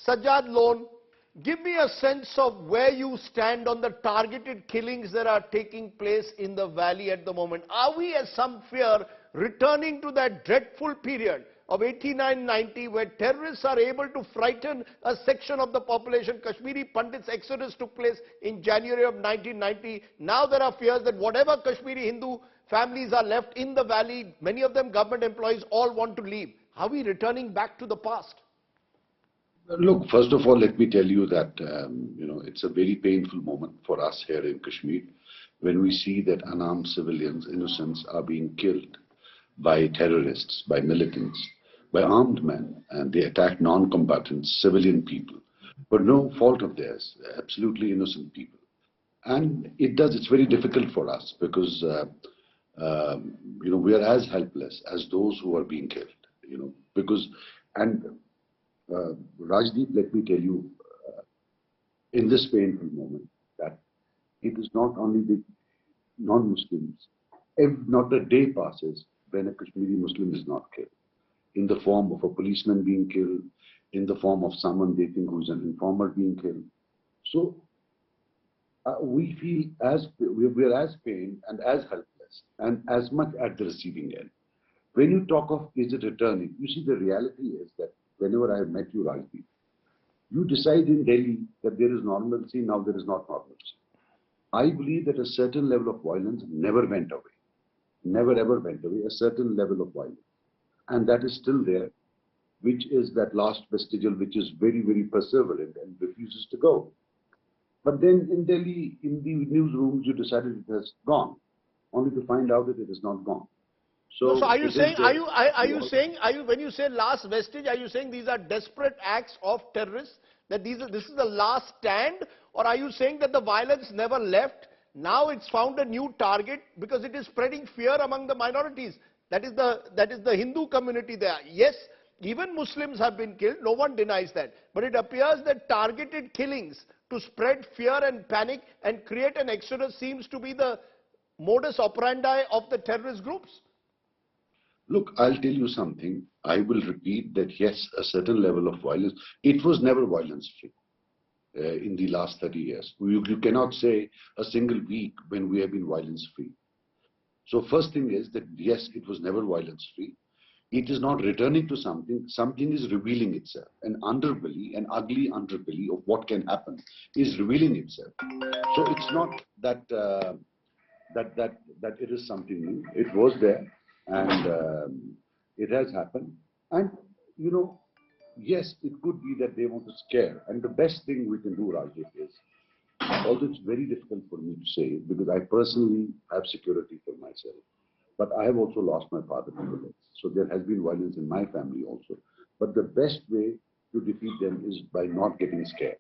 Sajad Lone, give me a sense of where you stand on the targeted killings that are taking place in the valley at the moment. Are we, as some fear, returning to that dreadful period of 89-90 where terrorists are able to frighten a section of the population? Kashmiri Pandits exodus took place in January of 1990. Now there are fears that whatever Kashmiri Hindu families are left in the valley, many of them government employees, all want to leave. Are we returning back to the past? Look, first of all, let me tell you that, it's a very painful moment for us here in Kashmir when we see that unarmed civilians, innocents, are being killed by terrorists, by militants, by armed men, and they attack non-combatants, civilian people, but no fault of theirs, absolutely innocent people. And it's very difficult for us because, we are as helpless as those who are being killed, Rajdeep, let me tell you, in this painful moment, that it is not only the non-Muslims, not a day passes when a Kashmiri Muslim is not killed, in the form of a policeman being killed, in the form of someone they think who is an informer being killed. So we feel we are as pained and as helpless and as much at the receiving end. When you talk of is it returning, you see the reality is that whenever I have met you, Rajdeep, you decide in Delhi that there is normalcy, now there is not normalcy. I believe that a certain level of violence never went away. Never ever went away, a certain level of violence. And that is still there, which is that last vestigial, which is very, very perseverant and refuses to go. But then in Delhi, in the newsrooms, you decided it has gone, only to find out that it is not gone. So are you saying, when you say last vestige, are you saying these are desperate acts of terrorists, that this is the last stand, or are you saying that the violence never left, now it's found a new target because it is spreading fear among the minorities? That is the Hindu community there. Yes, even Muslims have been killed, no one denies that, but it appears that targeted killings to spread fear and panic and create an exodus seems to be the modus operandi of the terrorist groups. Look, I'll tell you something. I will repeat that yes, a certain level of violence. It was never violence-free in the last 30 years. You cannot say a single week when we have been violence-free. So first thing is that yes, it was never violence-free. It is not returning to something. Something is revealing itself. An underbelly, an ugly underbelly of what can happen is revealing itself. So it's not that that it is something new. It was there. And it has happened. And, yes, it could be that they want to scare. And the best thing we can do, Rajdeep, is, although it's very difficult for me to say, because I personally have security for myself, but I have also lost my father to bullets. So there has been violence in my family also. But the best way to defeat them is by not getting scared.